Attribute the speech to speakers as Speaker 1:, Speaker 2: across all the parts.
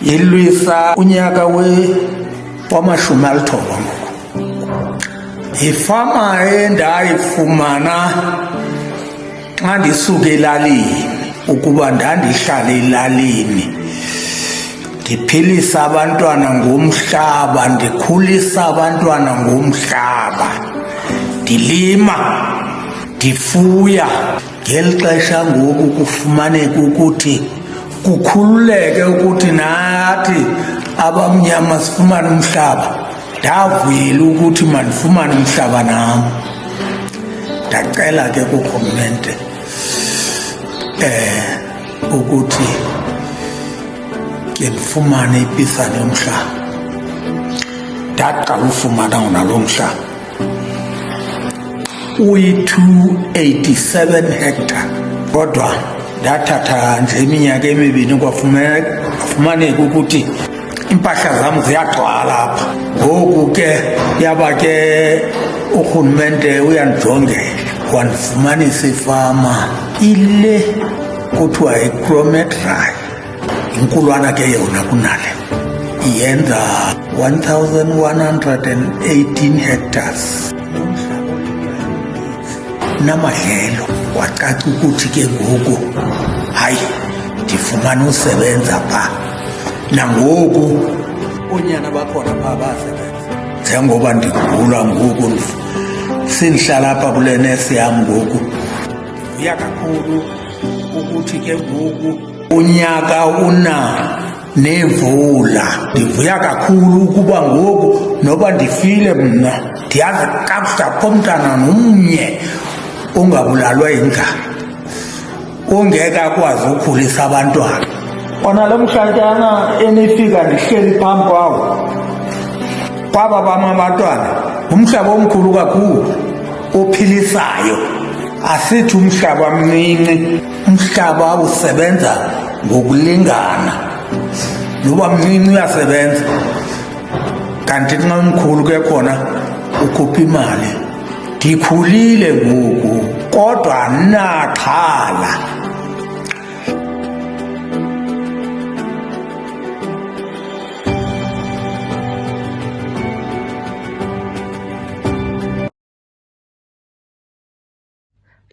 Speaker 1: yilwisa unyaka wamashumi alithoba ngoku. Ifama endayifumana xa ndisuka elalini ukuba ndandihlala elalini, ndiphilisa abantwana ngomhlaba, ndikhulisa abantwana ngomhlaba, ndilima, ndifuya. Ngeli xesha ngoku kufumaneka ukuthi kukhululeke ukuthi nathi abamnyama sifumane umhlaba. Ndavuyela ukuthi mandifumane umhlaba nam. Ndacela ke kurhulumente ukuthi ke ndifumane ipisana yomhlaba. Ndaqala ufumana nalo mhlaba uyi-287 hectare, kodwa ndathatha nje iminyaka emibini kwafumaneka ukuthi impahla zam ziyagcwala apha. Ngoku ke yaba ke urhulumente uyandijongela wandifumanisa ifama ile kuthiwa yiKroomedry. Inkulwana ke yona kunale, iyenza 1118 hectares. Namadlelo wacaca ukuthi ke ngoku hayi ndifumana usebenza pha. Nangoku oonyana bakhona phaa basebenza. Njengoba ndigula ngoku sindihlala apha kule nesi yam ngoku, ndivuya kakhulu ukuthi ke ngoku unyaka nemvula. Ndivuya kakhulu ukuba ngoku noba ndifile mna ndiyazi kakuhle akho mntana nomnye ongabulalwa yindlala, ongeke akwazi ukhulisa abantwana. Ona mhlatyana enifika ndihleli phambi kwawo, kwaba bam abantwana, ngumhlaba omkhulu kakhulu ophilisayo. Asithi umhlaba mncinci, umhlaba usebenza ngokulingana. Noba mncinci uyasebenza, kanti xa umkhulu ke khona ukhupha imali. Ndikhulile ngoku kodwa andinaxhala.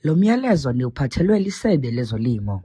Speaker 2: Lo myalezo ndiwuphathelwe liSebe lezoLimo.